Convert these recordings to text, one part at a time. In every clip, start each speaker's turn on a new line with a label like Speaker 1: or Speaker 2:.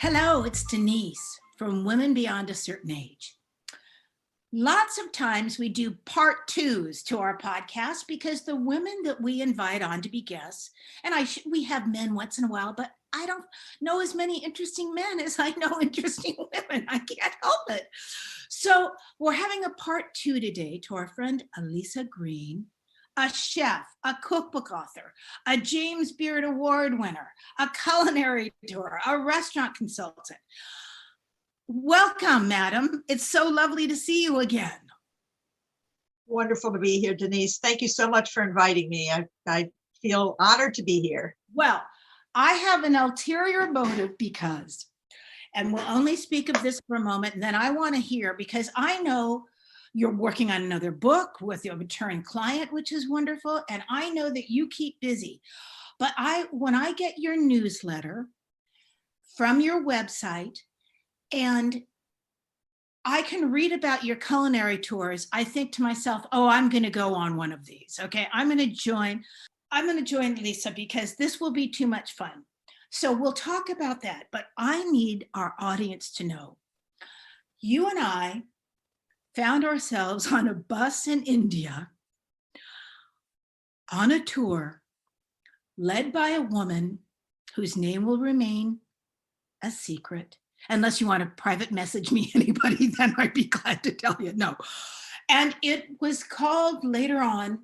Speaker 1: Hello, it's Denise from Women Beyond a Certain Age. Lots of times we do part twos to our podcast because the women that we invite on to be guests, and we have men once in a while, but I don't know as many interesting men as I know interesting women. I can't help it. So we're having a part two today to our friend Aliza Green, a chef, a cookbook author, a James Beard Award winner, a culinary tour, a restaurant consultant. Welcome, madam. It's so lovely to see you again.
Speaker 2: Wonderful to be here, Denise. Thank you so much for inviting me. I feel honored to be here.
Speaker 1: Well, I have an ulterior motive because, and we'll only speak of this for a moment, and then I want to hear, because I know you're working on another book with your return client, which is wonderful. And I know that you keep busy. But when I get your newsletter from your website and I can read about your culinary tours, I think to myself, oh, I'm going to go on one of these. Okay, I'm going to join Lisa because this will be too much fun. So we'll talk about that. But I need our audience to know, you and I found ourselves on a bus in India on a tour led by a woman whose name will remain a secret. Unless you want to private message me anybody, then I'd be glad to tell you. No. And it was called later on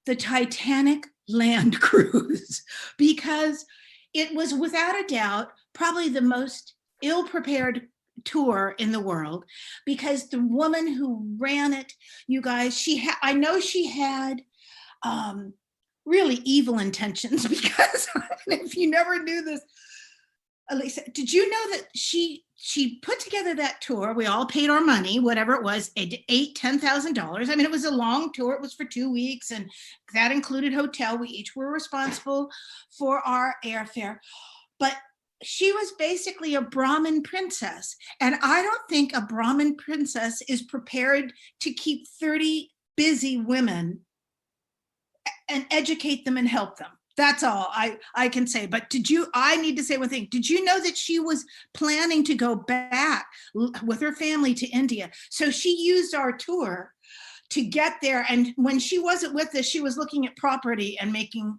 Speaker 1: the Titanic Land Cruise because it was without a doubt probably the most ill-prepared tour in the world, because the woman who ran it, you guys, I know she had really evil intentions, because if you never knew this, Aliza, did you know that she put together that tour? We all paid our money, whatever it was, $10,000. I mean, it was a long tour. It was for 2 weeks, and that included hotel. We each were responsible for our airfare, but she was basically a Brahmin princess. And I don't think a Brahmin princess is prepared to keep 30 busy women and educate them and help them. That's all I can say. But I need to say one thing. Did you know that she was planning to go back with her family to India? So she used our tour to get there. And when she wasn't with us, she was looking at property and making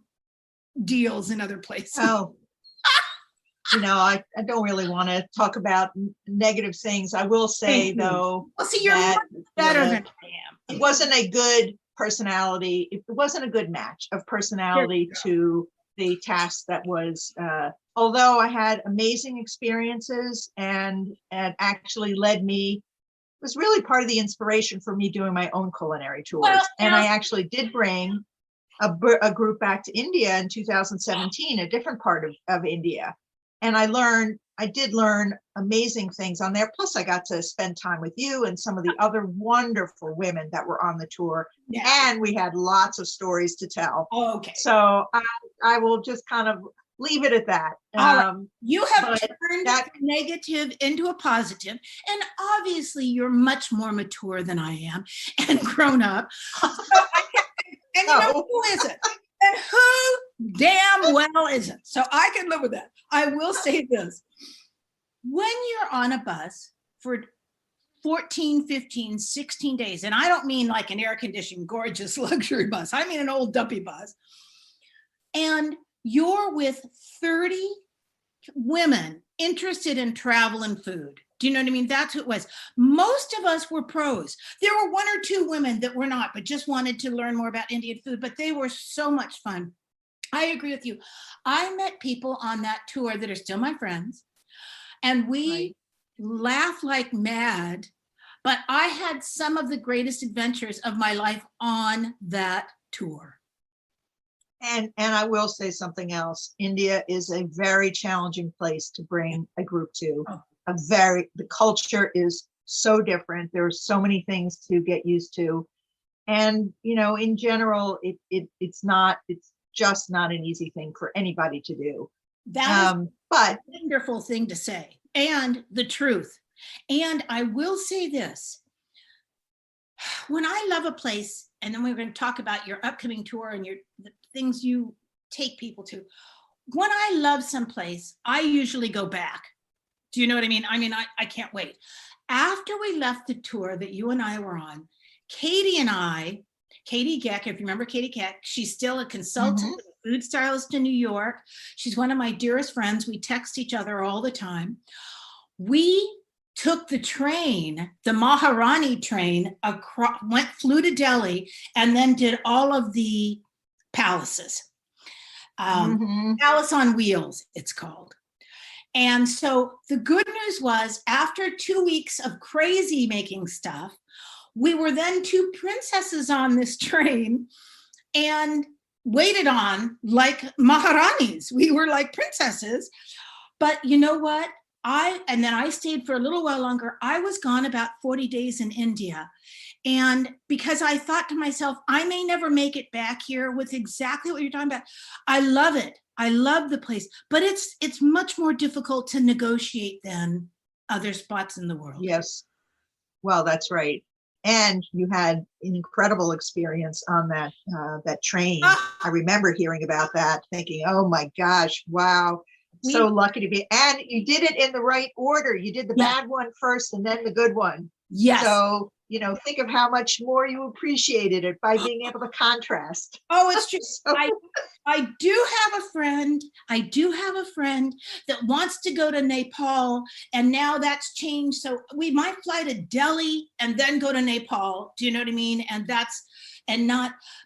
Speaker 1: deals in other places.
Speaker 2: Oh, I don't really want to talk about negative things. I will say, though,
Speaker 1: well, see, you're much better than I am.
Speaker 2: It wasn't a good personality. It wasn't a good match of personality to the task that was, although I had amazing experiences and actually was really part of the inspiration for me doing my own culinary tours. Well, and I actually did bring a group back to India in 2017, a different part of India. And I did learn amazing things on there. Plus, I got to spend time with you and some of the other wonderful women that were on the tour. Yeah. And we had lots of stories to tell.
Speaker 1: Okay.
Speaker 2: So I will just kind of leave it at that.
Speaker 1: You have turned that negative into a positive. And obviously, you're much more mature than I am and grown up. And you know who isn't? And who damn well isn't? So I can live with that. I will say this. When you're on a bus for 14, 15, 16 days, and I don't mean like an air-conditioned, gorgeous luxury bus. I mean an old dumpy bus. And you're with 30 women interested in travel and food. Do you know what I mean? That's what it was. Most of us were pros. There were 1 or 2 women that were not, but just wanted to learn more about Indian food, but they were so much fun. I agree with you. I met people on that tour that are still my friends, and we laughed like mad, but I had some of the greatest adventures of my life on that tour.
Speaker 2: And I will say something else. India is a very challenging place to bring a group to. The culture is so different. There are so many things to get used to. And, in general, it's just not an easy thing for anybody to do.
Speaker 1: That is a wonderful thing to say, and the truth. And I will say this. When I love a place, and then we're going to talk about your upcoming tour and the things you take people to. When I love someplace, I usually go back. Do you know what I mean? I can't wait. After we left the tour that you and I were on, Katie and I, Katie Geck, if you remember Katie Geck, she's still a consultant, food stylist in New York. She's one of my dearest friends. We text each other all the time. We took the train, the Maharani train, flew to Delhi, and then did all of the palaces. Palace on Wheels, it's called. And so the good news was, after 2 weeks of crazy making stuff, we were then two princesses on this train and waited on like Maharanis. We were like princesses. But you know what? And then I stayed for a little while longer. I was gone about 40 days in India. And because I thought to myself, I may never make it back here with exactly what you're talking about. I love it. I love the place, but it's much more difficult to negotiate than other spots in the world.
Speaker 2: Yes. Well, that's right. And you had an incredible experience on that train. I remember hearing about that, thinking, oh my gosh, wow. So lucky to be, and you did it in the right order. You did the bad one first and then the good one.
Speaker 1: Yes.
Speaker 2: So, think of how much more you appreciated it by being able to contrast.
Speaker 1: Oh, it's true. So, I do have a friend that wants to go to Nepal, and now that's changed. So we might fly to Delhi and then go to Nepal. Do you know what I mean?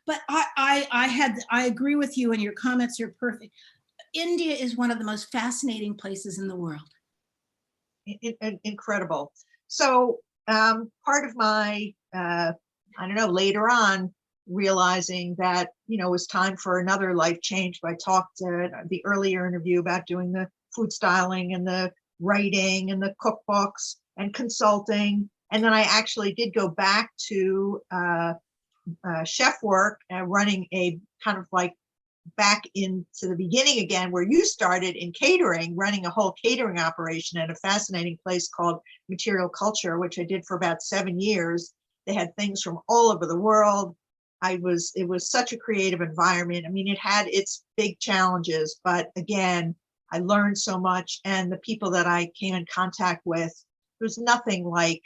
Speaker 1: But I agree with you, and your comments are perfect. India is one of the most fascinating places in the world.
Speaker 2: Incredible. So part of my, later on, realizing that, it was time for another life change. I talked the earlier interview about doing the food styling and the writing and the cookbooks and consulting. And then I actually did go back to chef work, running a kind of like back into the beginning again, where you started in catering, running a whole catering operation at a fascinating place called Material Culture, which I did for about 7 years. They had things from all over the world. It was such a creative environment. I mean, it had its big challenges, but again, I learned so much. And the people that I came in contact with, there's nothing like,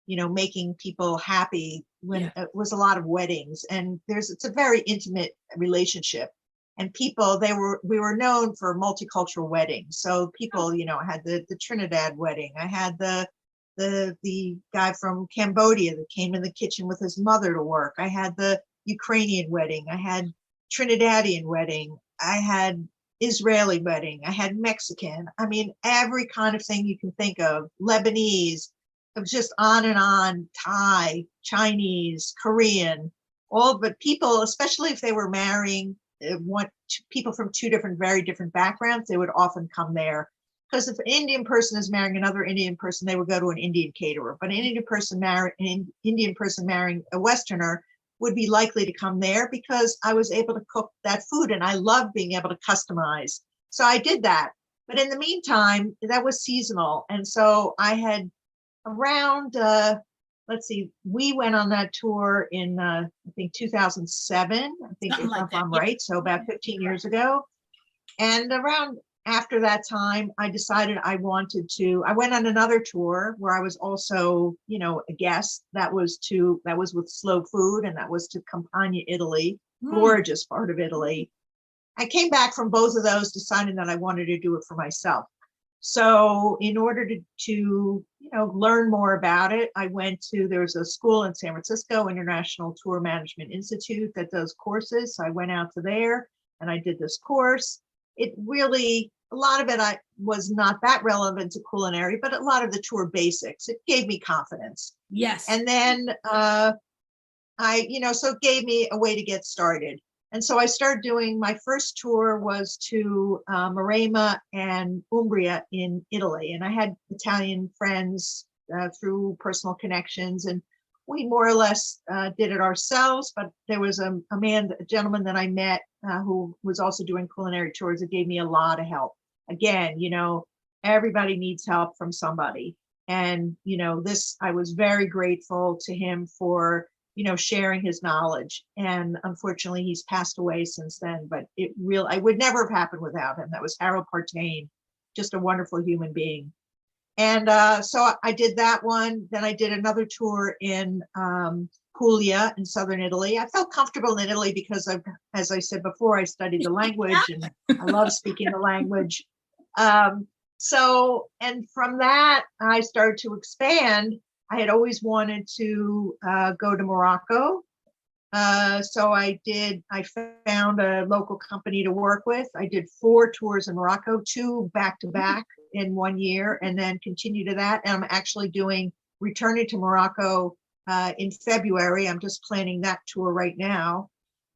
Speaker 2: making people happy when it was a lot of weddings, and it's a very intimate relationship. And people, we were known for multicultural weddings. So people, I had the Trinidad wedding. I had the guy from Cambodia that came in the kitchen with his mother to work. I had the Ukrainian wedding. I had Trinidadian wedding. I had Israeli wedding. I had Mexican. I mean, every kind of thing you can think of. Lebanese. It was just on and on. Thai, Chinese, Korean, but people, especially if they were marrying people from very different backgrounds, they would often come there. Because if an Indian person is marrying another Indian person, they would go to an Indian caterer. But an Indian person marrying a Westerner would be likely to come there, because I was able to cook that food, and I love being able to customize. So I did that. But in the meantime, that was seasonal. And so I had around, we went on that tour in, I think 2007, I think, if I'm right. So about 15 years ago. And around after that time, I decided I went on another tour where I was also, a guest. That was with Slow Food, and that was to Campania, Italy, gorgeous part of Italy. I came back from both of those deciding that I wanted to do it for myself. So in order to learn more about it, there's a school in San Francisco, International Tour Management Institute, that does courses. So I went out to there and I did this course. It really, a lot of it was not that relevant to culinary, but a lot of the tour basics. It gave me confidence.
Speaker 1: Yes.
Speaker 2: And then so it gave me a way to get started. And so I started doing, my first tour was to Maremma and Umbria in Italy. And I had Italian friends through personal connections, and we more or less did it ourselves. But there was a gentleman that I met who was also doing culinary tours that gave me a lot of help. Again, everybody needs help from somebody. And, I was very grateful to him for sharing his knowledge. And unfortunately, he's passed away since then, but I would never have happened without him. That was Harold Partain, just a wonderful human being. And so I did that one. Then I did another tour in Puglia in southern Italy. I felt comfortable in Italy because as I said before, I studied the language and I love speaking the language. And from that, I started to expand. I had always wanted to go to Morocco. So I found a local company to work with. I did 4 tours in Morocco, 2 back to back in 1 year, and then continue to that. And I'm actually returning to Morocco in February. I'm just planning that tour right now.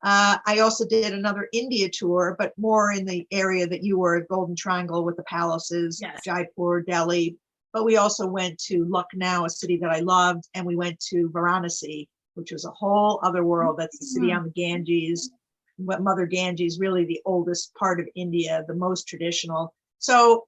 Speaker 2: I also did another India tour, but more in the area that you were, Golden Triangle with the palaces,
Speaker 1: Yes.
Speaker 2: Jaipur, Delhi. But we also went to Lucknow, a city that I loved, and we went to Varanasi, which was a whole other world. That's the city on the Ganges. Mother Ganges, really the oldest part of India, the most traditional. So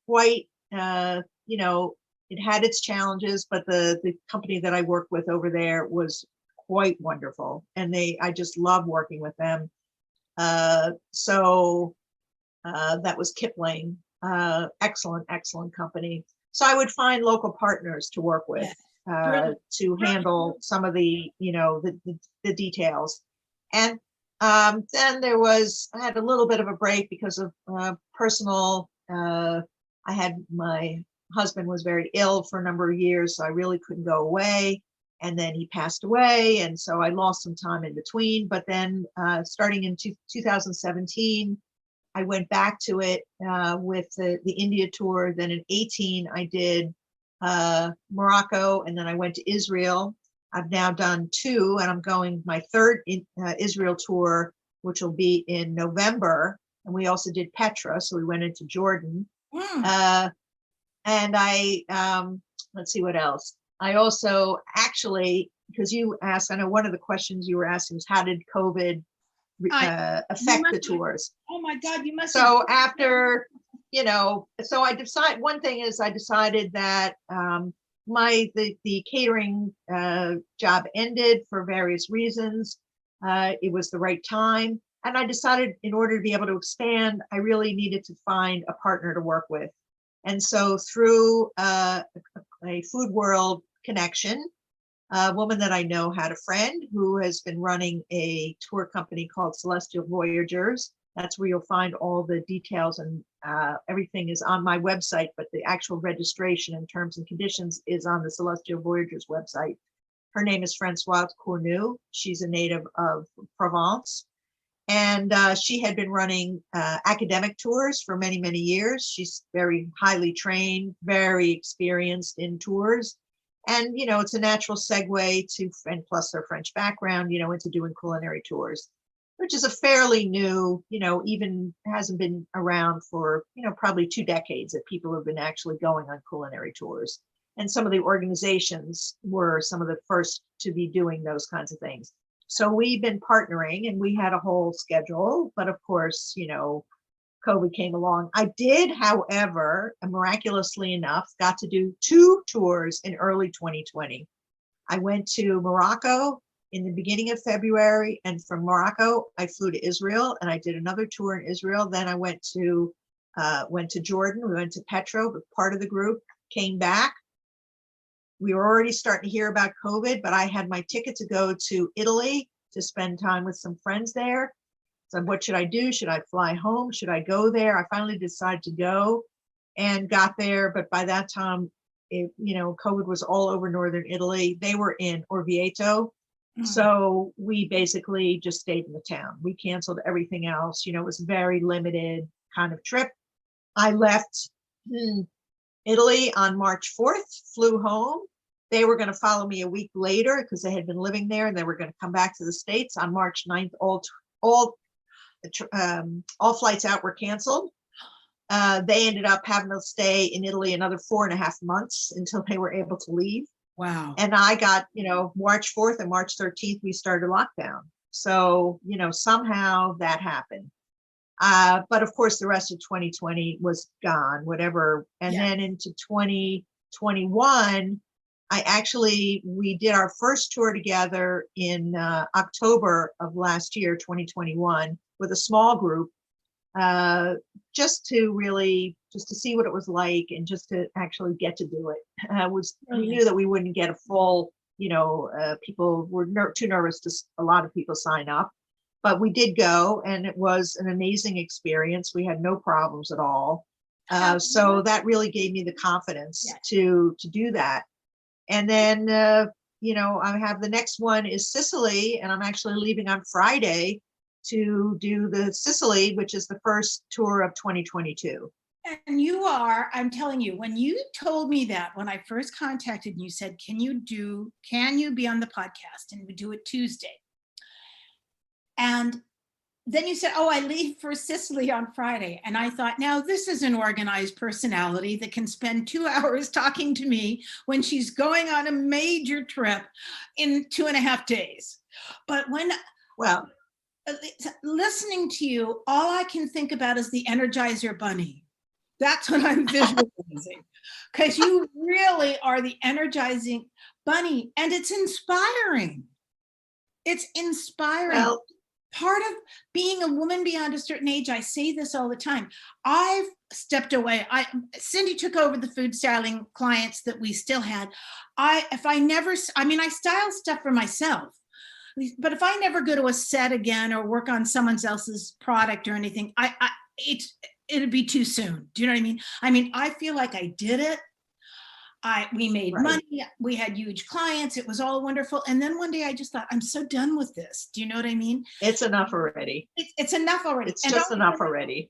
Speaker 2: quite, it had its challenges, but the company that I worked with over there was quite wonderful. And I just love working with them. So that was Kipling. Excellent, excellent company. So I would find local partners to work with. To handle some of the details. And then I had a little bit of a break because of personal, my husband was very ill for a number of years, so I really couldn't go away. And then he passed away. And so I lost some time in between. But then starting in 2017, I went back to it with the India tour. Then in 2018, I did Morocco, and then I went to Israel. I've now done 2, and I'm going my 3rd Israel tour, which will be in November. And we also did Petra, so we went into Jordan. And let's see what else. I also actually, because you asked, I know one of the questions you were asking was how did COVID affect the tours?
Speaker 1: Oh my God, you must.
Speaker 2: So after. So I decided that the catering job ended for various reasons. It was the right time. And I decided in order to be able to expand, I really needed to find a partner to work with. And so through a Food World connection, a woman that I know had a friend who has been running a tour company called Celestial Voyagers. That's where you'll find all the details, and everything is on my website, but the actual registration and terms and conditions is on the Celestial Voyagers website. Her name is Françoise Cornu. She's a native of Provence. And she had been running academic tours for many, many years. She's very highly trained, very experienced in tours. And, it's a natural segue and plus their French background, into doing culinary tours, which is a fairly new, even hasn't been around for, probably 2 decades that people have been actually going on culinary tours. And some of the organizations were some of the first to be doing those kinds of things. So we've been partnering, and we had a whole schedule, but of course, COVID came along. I did, however, miraculously enough, got to do 2 tours in early 2020. I went to Morocco in the beginning of February, and from Morocco, I flew to Israel, and I did another tour in Israel. Then I went to Jordan. We went to Petra with part of the group, came back. We were already starting to hear about COVID, but I had my ticket to go to Italy to spend time with some friends there. So what should I do? Should I fly home? Should I go there? I finally decided to go and got there. But by that time, COVID was all over northern Italy. They were in Orvieto. So we basically just stayed in the town. We canceled everything else. It was a very limited kind of trip. I left Italy on March 4th, flew home. They were going to follow me a week later because they had been living there, and they were going to come back to the States on March 9th. All flights out were canceled. They ended up having to stay in Italy another 4.5 months until they were able to leave.
Speaker 1: Wow.
Speaker 2: And I got, March 4th and March 13th, we started lockdown. So, somehow that happened. But of course, the rest of 2020 was gone, whatever. And then into 2021, we did our first tour together in October of last year, 2021, with a small group. just to see what it was like, and just to actually get to do it. We knew that we wouldn't get a full, people were too nervous to, a lot of people sign up, but we did go, and it was an amazing experience. We had no problems at all. So that really gave me the confidence to do that. And then, I have the next one is Sicily, and I'm actually leaving on Friday to do the Sicily, which is the first tour of 2022.
Speaker 1: And I'm telling you, when you told me that, when I first contacted you, said, can you be on the podcast? And we do it Tuesday. And then you said, oh, I leave for Sicily on Friday. And I thought, now this is an organized personality that can spend 2 hours talking to me when she's going on a major trip in 2.5 days. But listening to you, all I can think about is the Energizer Bunny. That's what I'm visualizing, because you really are the energizing bunny, and it's inspiring. It's inspiring.
Speaker 2: Well,
Speaker 1: part of being a woman beyond a certain age, I say this all the time, I've stepped away. Cindy took over the food styling clients that we still had. I style stuff for myself, but if I never go to a set again or work on someone else's product or anything, it'd be too soon. Do you know what I mean? I feel like I did it. We made money. We had huge clients. It was all wonderful. And then one day I just thought, I'm so done with this. Do you know what I mean?
Speaker 2: It's enough already.
Speaker 1: It's enough already.
Speaker 2: It's just enough already.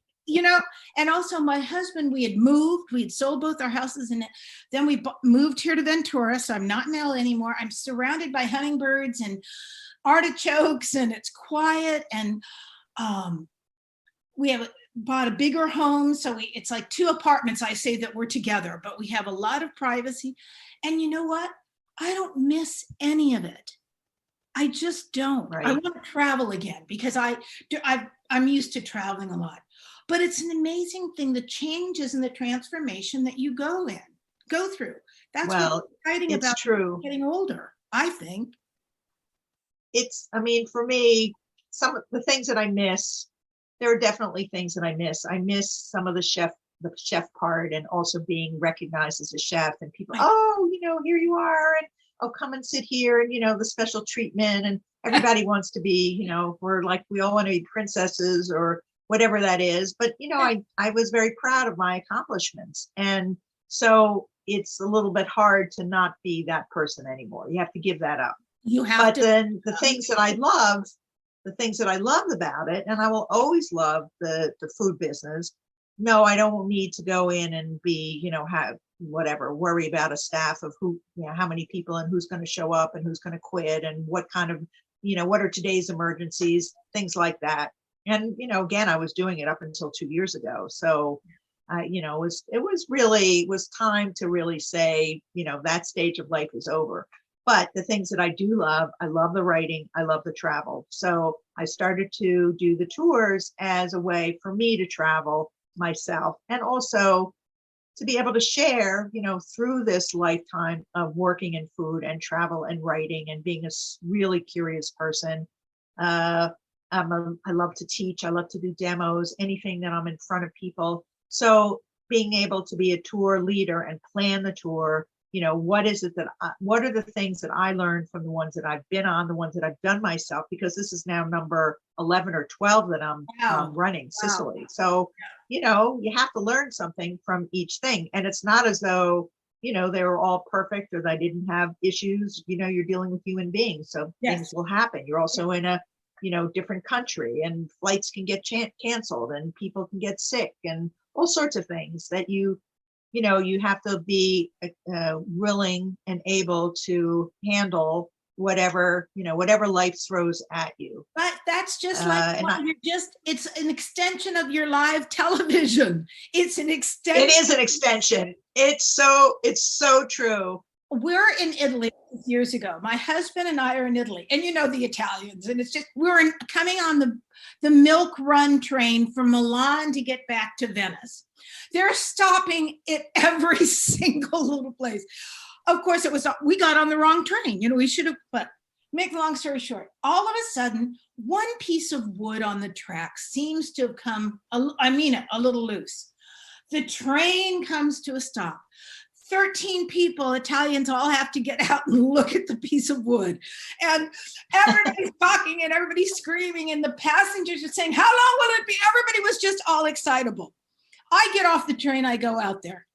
Speaker 1: And also my husband, we had sold both our houses, and then we moved here to Ventura. So I'm not in LA anymore. I'm surrounded by hummingbirds and artichokes, and it's quiet. And we have bought a bigger home. So it's like 2 apartments, I say, that we're together, but we have a lot of privacy. And you know what? I don't miss any of it. I just don't. Right. I want to travel again, because I'm used to traveling a lot. But it's an amazing thing, the changes and the transformation that you go through. That's what's exciting about getting older, I think.
Speaker 2: For me, some of the things that I miss, there are definitely things that I miss. I miss some of the chef part, and also being recognized as a chef, and people, here you are, and come and sit here, and the special treatment, and everybody wants to be, we all want to be princesses or whatever that is. But I was very proud of my accomplishments, and so it's a little bit hard to not be that person anymore. You have to give that up. But then the things that I loved about it, and I will always love the food business. No, I don't need to go in and be, worry about a staff of who, how many people and who's going to show up and who's going to quit, and what kind of, what are today's emergencies, things like that. And, again, I was doing it up until 2 years ago. So, it was time to really say, that stage of life is over. But the things that I do love, I love the writing, I love the travel. So I started to do the tours as a way for me to travel myself, and also to be able to share, through this lifetime of working in food and travel and writing and being a really curious person. I love to teach. I love to do demos, anything that I'm in front of people. So being able to be a tour leader and plan the tour, what are the things that I learned from the ones that I've been on, the ones that I've done myself, because this is now number 11 or 12 that I'm running Sicily. So, you have to learn something from each thing. And it's not as though, they were all perfect or they didn't have issues. You're dealing with human beings. So things will happen. You're also in a, different country, and flights can get canceled, and people can get sick, and all sorts of things that you have to be willing and able to handle whatever life throws at you.
Speaker 1: But that's just like, it's an extension of your live television. It's an extension.
Speaker 2: It is an extension. It's so true.
Speaker 1: We're in Italy years ago. My husband and I are in Italy, and the Italians, and it's just, we're coming on the milk run train from Milan to get back to Venice. They're stopping at every single little place. Of course, we got on the wrong train. We should have, but make the long story short, all of a sudden, one piece of wood on the track seems to have come, I mean it, a little loose. The train comes to a stop. 13 people, Italians, all have to get out and look at the piece of wood. And everybody's talking and everybody's screaming, and the passengers are saying, how long will it be? Everybody was just all excitable. I get off the train, I go out there.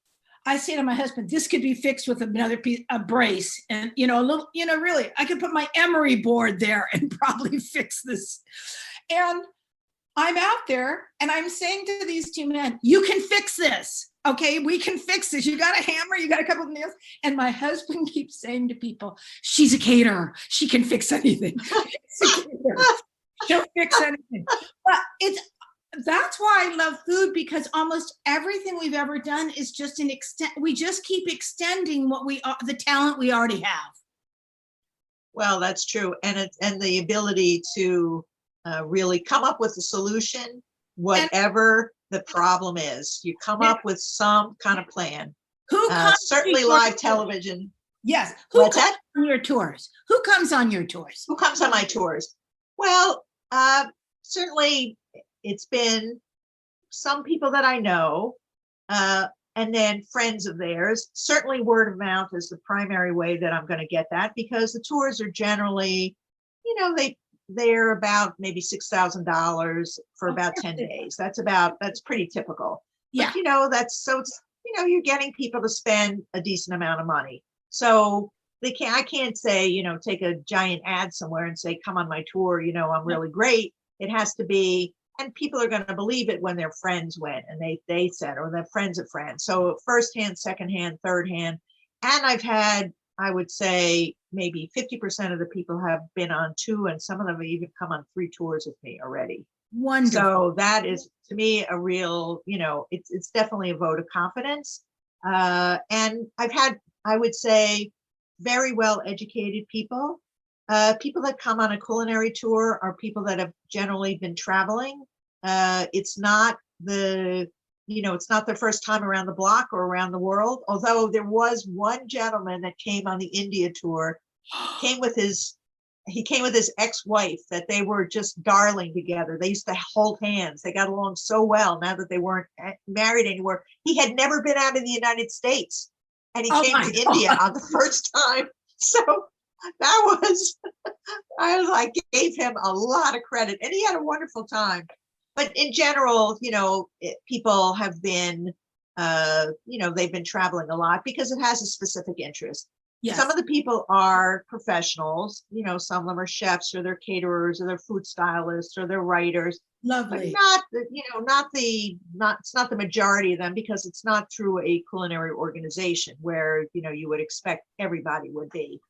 Speaker 1: I say to my husband, this could be fixed with another piece, a brace, and a little, really, I could put my emery board there and probably fix this. And I'm out there and I'm saying to these two men, you can fix this. Okay, we can fix this. You got a hammer, you got a couple of nails. And my husband keeps saying to people, she's a caterer. She can fix anything. She'll fix anything. But that's why I love food, because almost everything we've ever done is just an extent. We just keep extending the talent we already have.
Speaker 2: Well, that's true. And the ability to really come up with a solution, whatever the problem is, you come up with some kind of plan.
Speaker 1: Who comes
Speaker 2: certainly live television.
Speaker 1: Yes. Who comes on your tours? Who comes on your tours?
Speaker 2: Who comes on my tours? Well, certainly it's been some people that I know, and then friends of theirs. Certainly word of mouth is the primary way that I'm going to get that, because the tours are generally, they're about maybe $6,000 for about 10 days. That's pretty typical.
Speaker 1: Yeah.
Speaker 2: But, you're getting people to spend a decent amount of money. So I can't say, take a giant ad somewhere and say, come on my tour, I'm really great. It has to be, and people are going to believe it when their friends went and they said, or their friends of friends. So firsthand, secondhand, thirdhand. And I've had, I would say maybe 50% of the people have been on 2, and some of them have even come on 3 tours with me already.
Speaker 1: Wonderful.
Speaker 2: So that is, to me, a real, it's definitely a vote of confidence. And I've had, I would say, very well educated people. People that come on a culinary tour are people that have generally been traveling. It's not it's not their first time around the block or around the world. Although there was one gentleman that came on the India tour, came with his ex-wife, that they were just darling together. They used to hold hands. They got along so well now that they weren't married anymore. He had never been out of the United States, and he came to India on the first time. So I gave him a lot of credit, and he had a wonderful time. But in general, people have been, they've been traveling a lot because it has a specific interest. Yes. Some of the people are professionals, some of them are chefs, or they're caterers, or they're food stylists, or they're writers.
Speaker 1: Lovely.
Speaker 2: But it's not the majority of them, because it's not through a culinary organization where, you would expect everybody would be.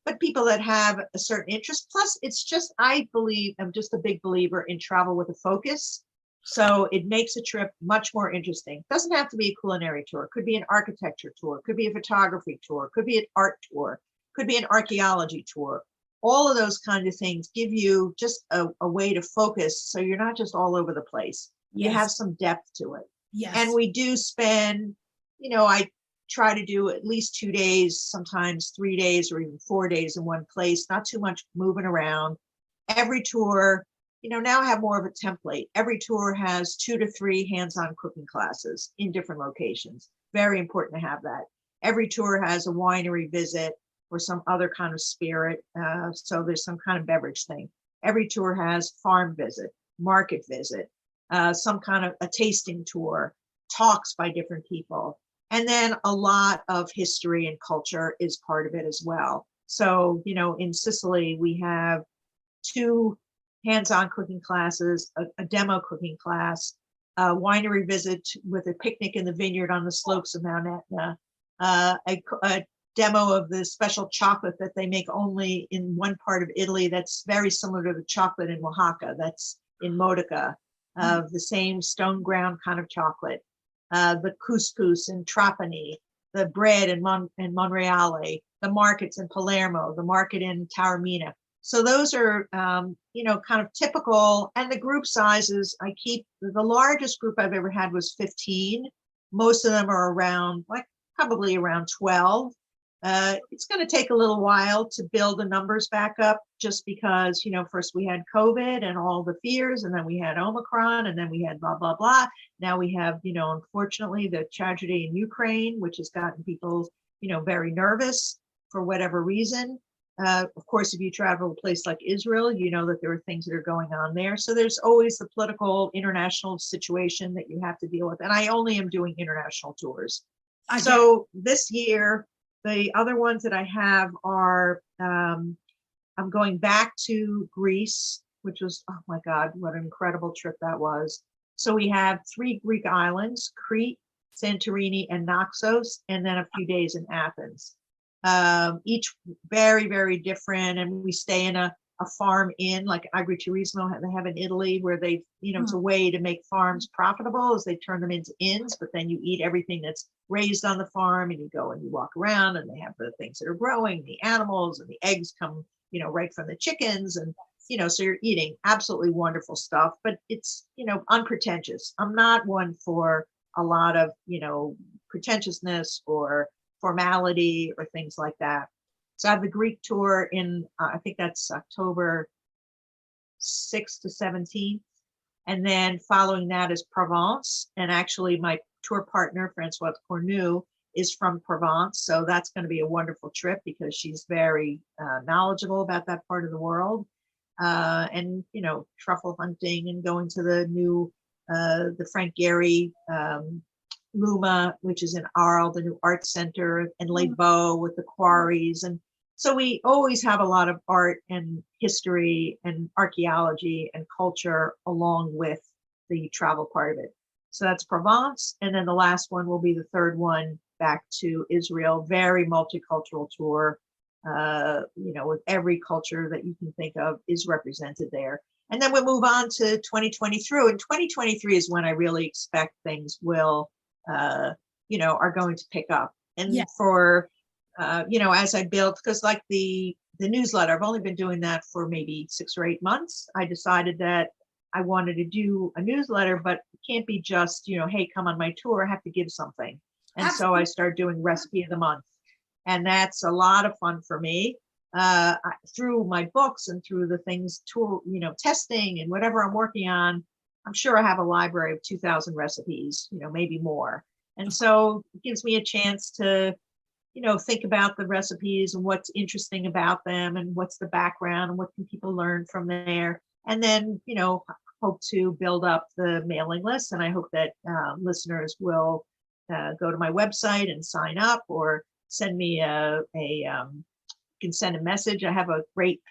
Speaker 2: But people that have a certain interest, plus I'm just a big believer in travel with a focus. So it makes a trip much more interesting. It doesn't have to be a culinary tour. It could be an architecture tour. It could be a photography tour. It could be an art tour. It could be an archaeology tour. All of those kind of things give you just a way to focus, so you're not just all over the place. Yes. You have some depth to it. Yes. And we do spend, I try to do at least 2 days, sometimes 3 days, or even 4 days in one place, not too much moving around. Every tour, now I have more of a template. Every tour has 2 to 3 hands-on cooking classes in different locations. Very important to have that. Every tour has a winery visit or some other kind of spirit. So there's some kind of beverage thing. Every tour has farm visit, market visit, some kind of a tasting tour, talks by different people. And then a lot of history and culture is part of it as well. So, in Sicily, we have 2 hands-on cooking classes, a demo cooking class, a winery visit with a picnic in the vineyard on the slopes of Mount Etna, a demo of the special chocolate that they make only in one part of Italy that's very similar to the chocolate in Oaxaca, that's in Modica, the same stone ground kind of chocolate. The couscous in Trapani, the bread in Monreale, the markets in Palermo, the market in Taormina. So those are, kind of typical. And the group sizes, the largest group I've ever had was 15. Most of them are probably around 12. It's going to take a little while to build the numbers back up, just because, first we had COVID and all the fears, and then we had Omicron, and then we had blah, blah, blah. Now we have, unfortunately, the tragedy in Ukraine, which has gotten people, very nervous for whatever reason. Of course, if you travel to a place like Israel, you know that there are things that are going on there. So there's always the political international situation that you have to deal with. And I only am doing international tours. So this year, the other ones that I have are, I'm going back to Greece, which was, oh my God, what an incredible trip that was. So we have 3 Greek islands, Crete, Santorini, and Naxos, and then a few days in Athens. Each very, very different. And we stay in a farm inn, like agriturismo they have in Italy, where they, it's a way to make farms profitable, as they turn them into inns, but then you eat everything that's raised on the farm, and you go and you walk around, and they have the things that are growing, the animals, and the eggs come, right from the chickens. And, so you're eating absolutely wonderful stuff, but it's, unpretentious. I'm not one for a lot of, pretentiousness or formality or things like that. So I have the Greek tour in, I think that's October 6th to 17th. And then following that is Provence. And actually my tour partner, Francoise Cornu, is from Provence. So that's going to be a wonderful trip, because she's very knowledgeable about that part of the world. And, truffle hunting and going to the new, the Frank Gehry Luma, which is in Arles, the new art center, and Les Beaux with the quarries. And so we always have a lot of art and history and archaeology and culture along with the travel part of it. So that's Provence. And then the last one will be the third one, back to Israel. Very multicultural tour, with every culture that you can think of is represented there. And then we'll move on to 2023. And 2023 is when I really expect things will, are going to pick up. And for, as I build, because like the newsletter, I've only been doing that for maybe 6 or 8 months. I decided that I wanted to do a newsletter, but it can't be just, hey, come on my tour. I have to give something. And so I started doing recipe of the month. And that's a lot of fun for me. Through my books and through the things, tour, testing and whatever I'm working on, I'm sure I have a library of 2,000 recipes, maybe more. And so it gives me a chance to, think about the recipes and what's interesting about them and what's the background and what can people learn from there. And then, hope to build up the mailing list. And I hope that listeners will go to my website and sign up, or send me can send a message. I have a great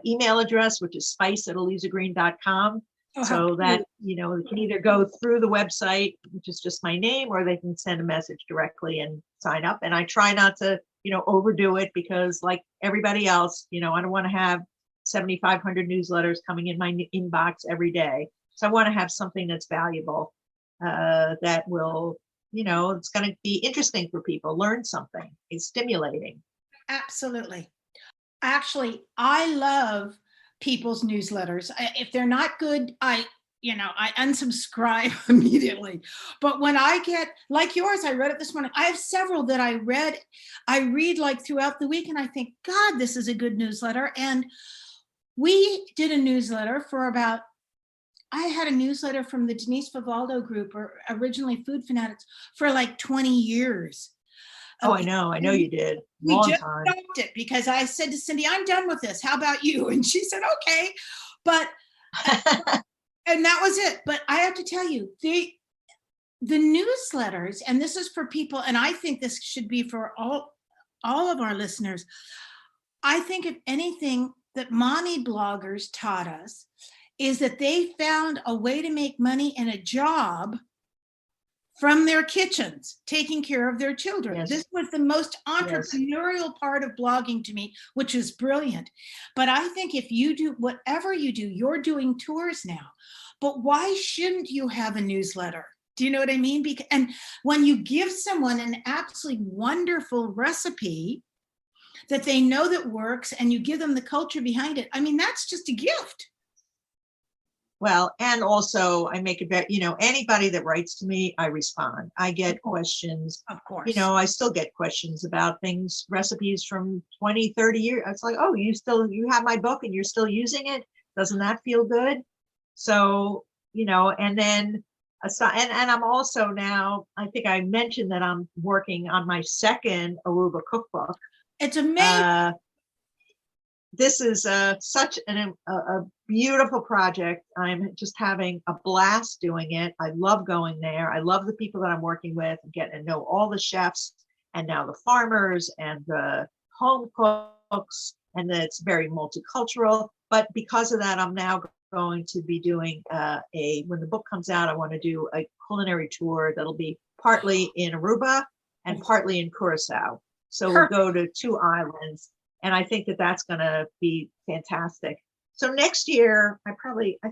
Speaker 2: email address, which is spice@alizagreen.com. So that, they can either go through the website, which is just my name, or they can send a message directly and sign up. And I try not to, overdo it, because like everybody else, I don't want to have 7,500 newsletters coming in my inbox every day. So I want to have something that's valuable, that will, it's going to be interesting for people, learn something. It's stimulating.
Speaker 1: Absolutely. Actually, I love people's newsletters. If they're not good, I unsubscribe immediately. But when I get, like yours, I read it this morning. I have several that I read like throughout the week, and I think, God, this is a good newsletter. And we did a newsletter for I had a newsletter from the Denise Vivaldo group, or originally Food Fanatics, for like 20 years.
Speaker 2: Oh, I know you did.
Speaker 1: We just stopped it because I said to Cindy, I'm done with this. How about you? And she said, okay. But, and that was it. But I have to tell you, the newsletters, and this is for people, and I think this should be for all of our listeners. I think if anything that mommy bloggers taught us is that they found a way to make money and a job from their kitchens, taking care of their children.
Speaker 2: Yes.
Speaker 1: This was the most entrepreneurial part of blogging to me, which is brilliant. But I think if you do whatever you do, you're doing tours now. But why shouldn't you have a newsletter? Do you know what I mean? And when you give someone an absolutely wonderful recipe that they know that works, and you give them the culture behind it, I mean, that's just a gift.
Speaker 2: Well, and also I make it very, anybody that writes to me, I respond. I get questions,
Speaker 1: Of course.
Speaker 2: I still get questions about things, recipes from 20, 30 years. It's like, oh, you have my book and you're still using it. Doesn't that feel good? So, and then and I'm also now, I think I mentioned that I'm working on my second Aruba cookbook.
Speaker 1: It's amazing.
Speaker 2: This is such a beautiful project. I'm just having a blast doing it. I love going there. I love the people that I'm working with and getting to know all the chefs and now the farmers and the home cooks, and that it's very multicultural. But because of that, I'm now going to be doing when the book comes out, I want to do a culinary tour that'll be partly in Aruba and partly in Curacao. So we'll go to 2 islands. And I think that that's going to be fantastic. So next year, I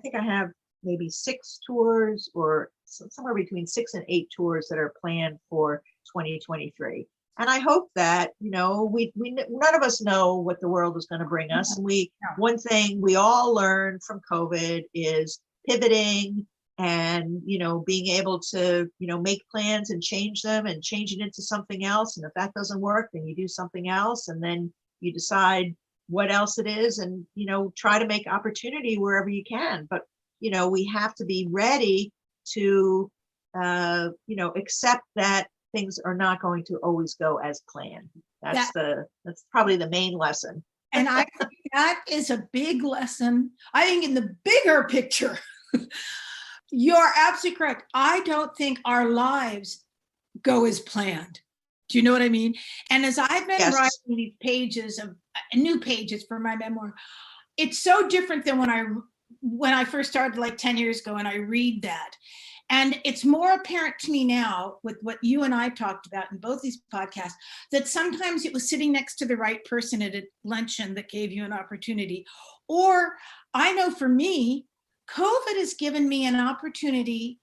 Speaker 2: think I have maybe 6 tours or somewhere between 6 and 8 tours that are planned for 2023. And I hope that, we none of us know what the world is going to bring us. And one thing we all learned from COVID is pivoting and, being able to, make plans and change them and change it into something else. And if that doesn't work, then you do something else. And then you decide what else it is and, try to make opportunity wherever you can. But, we have to be ready to, accept that things are not going to always go as planned. That's probably the main lesson.
Speaker 1: And I think that is a big lesson. I think in the bigger picture, you're absolutely correct. I don't think our lives go as planned. Do you know what I mean? And as I've been writing these pages of new pages for my memoir, it's so different than when I first started like 10 years ago and I read that. And it's more apparent to me now with what you and I talked about in both these podcasts, that sometimes it was sitting next to the right person at a luncheon that gave you an opportunity. Or I know for me, COVID has given me an opportunity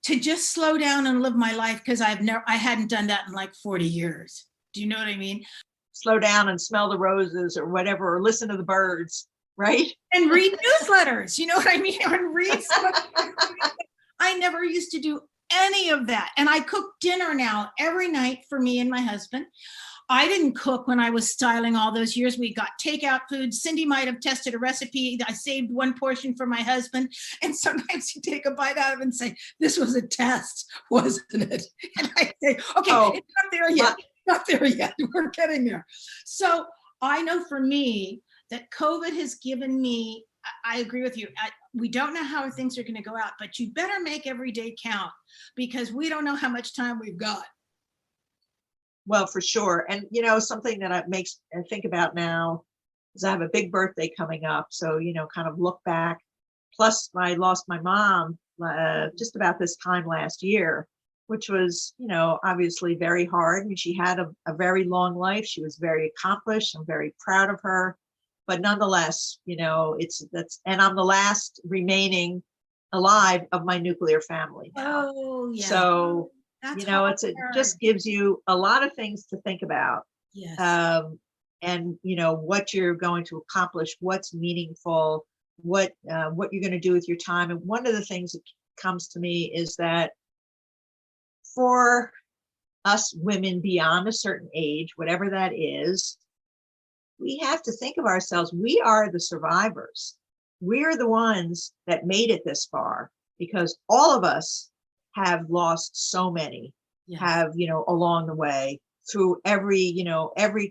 Speaker 1: to just slow down and live my life because I hadn't done that in like 40 years. Do you know what I mean?
Speaker 2: Slow down and smell the roses or whatever, or listen to the birds, right?
Speaker 1: And read newsletters, you know what I mean? And read stuff. I never used to do any of that. And I cook dinner now every night for me and my husband. I didn't cook when I was styling all those years. We got takeout food. Cindy might have tested a recipe. I saved one portion for my husband. And sometimes you take a bite out of it and say, this was a test, wasn't it? And I say, okay, it's not there yet. Not there yet. We're getting there. So I know for me that COVID has given me, I agree with you. We don't know how things are going to go out, but you better make every day count because we don't know how much time we've got.
Speaker 2: Well, for sure. And, something that makes I think about now is I have a big birthday coming up. So, kind of look back. Plus, I lost my mom just about this time last year, which was, obviously very hard. I mean, she had a very long life. She was very accomplished. I'm very proud of her. But nonetheless, and I'm the last remaining alive of my nuclear family now.
Speaker 1: Oh, yeah.
Speaker 2: So, it just gives you a lot of things to think about.
Speaker 1: Yes.
Speaker 2: And, what you're going to accomplish, what's meaningful, what you're going to do with your time. And one of the things that comes to me is that for us women beyond a certain age, whatever that is, we have to think of ourselves. We are the survivors. We're the ones that made it this far because all of us have lost so many, along the way through every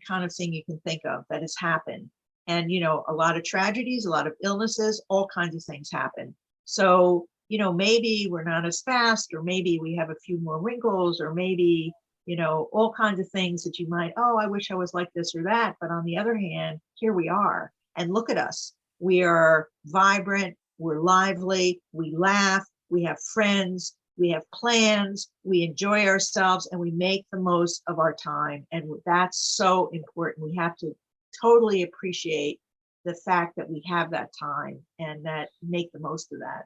Speaker 2: kind of thing you can think of that has happened. And, a lot of tragedies, a lot of illnesses, all kinds of things happen. So, maybe we're not as fast, or maybe we have a few more wrinkles, or maybe, all kinds of things that you might, I wish I was like this or that. But on the other hand, here we are. And look at us. We are vibrant. We're lively. We laugh. We have friends. We have plans. We enjoy ourselves, and we make the most of our time. And that's so important. We have to totally appreciate the fact that we have that time and that make the most of that.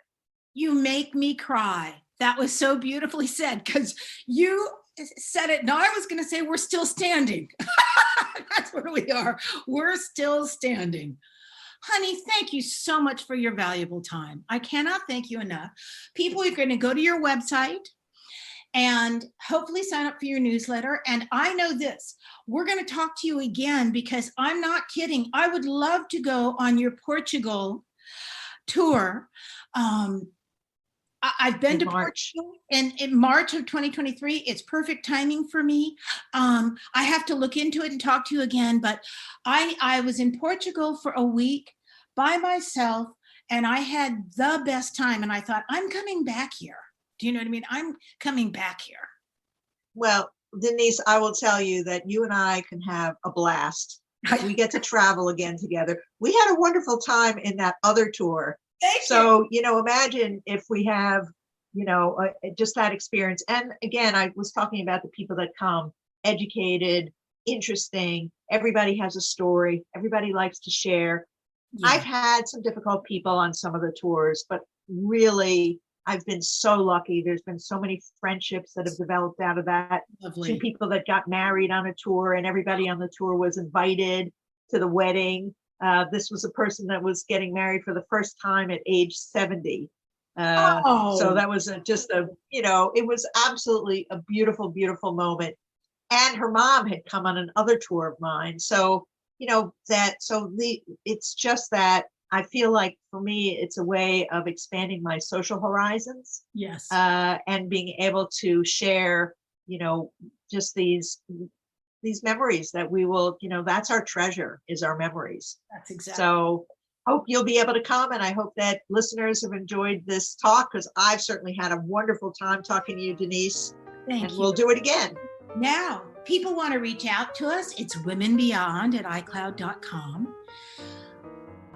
Speaker 1: You make me cry. That was so beautifully said because you said it. Now I was going to say we're still standing. That's where we are. We're still standing. Honey, thank you so much for your valuable time. I cannot thank you enough. People are going to go to your website and hopefully sign up for your newsletter. And I know this, we're going to talk to you again, because I'm not kidding. I would love to go on your Portugal tour. I've been to
Speaker 2: March.
Speaker 1: Portugal in March of 2023. It's perfect timing for me. I have to look into it and talk to you again, but I was in Portugal for a week by myself, and I had the best time. And I thought, I'm coming back here. Do you know what I mean? I'm coming back here.
Speaker 2: Well, Denise, I will tell you that you and I can have a blast. We get to travel again together. We had a wonderful time in that other tour. So, imagine if we have, just that experience. And again, I was talking about the people that come, educated, interesting. Everybody has a story. Everybody likes to share. Yeah. I've had some difficult people on some of the tours, but really, I've been so lucky. There's been so many friendships that have developed out of that.
Speaker 1: Lovely.
Speaker 2: 2 people that got married on a tour, and everybody on the tour was invited to the wedding. This was a person that was getting married for the first time at age 70. So that was it was absolutely a beautiful, beautiful moment. And her mom had come on another tour of mine. So, it's just that I feel like for me, it's a way of expanding my social horizons.
Speaker 1: Yes.
Speaker 2: And being able to share, just these memories that we will, that's our treasure, is our memories.
Speaker 1: That's exactly.
Speaker 2: So hope you'll be able to come. And I hope that listeners have enjoyed this talk, because I've certainly had a wonderful time talking to you, Denise.
Speaker 1: Thank you.
Speaker 2: We'll do it again.
Speaker 1: Now, people want to reach out to us. It's womenbeyond@icloud.com.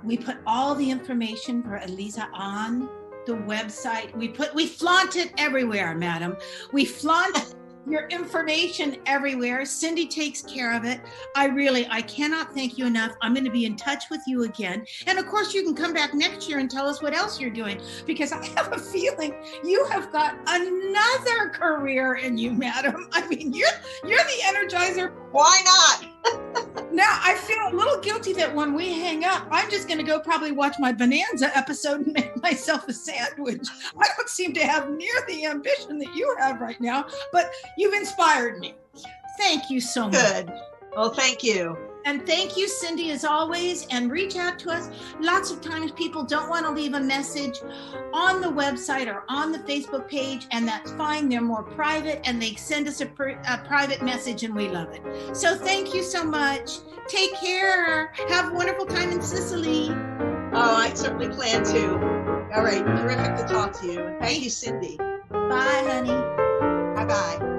Speaker 1: We put all the information for Aliza on the website. We flaunt it everywhere, madam. We flaunt your information everywhere. Cindy takes care of it. I cannot thank you enough. I'm going to be in touch with you again. And of course, you can come back next year and tell us what else you're doing, because I have a feeling you have got another career in you, madam. I mean, you're the energizer.
Speaker 2: Why not?
Speaker 1: Now, I feel a little guilty that when we hang up, I'm just going to go probably watch my Bonanza episode and make myself a sandwich. I don't seem to have near the ambition that you have right now, but you've inspired me. Thank you so much.
Speaker 2: Good. Well, thank you.
Speaker 1: And thank you, Cindy, as always, and reach out to us. Lots of times people don't want to leave a message on the website or on the Facebook page, and that's fine. They're more private, and they send us a private message, and we love it. So thank you so much. Take care. Have a wonderful time in Sicily.
Speaker 2: Oh, I certainly plan to. All right. Terrific to talk to you. And thank you, Cindy.
Speaker 1: Bye, honey.
Speaker 2: Bye-bye.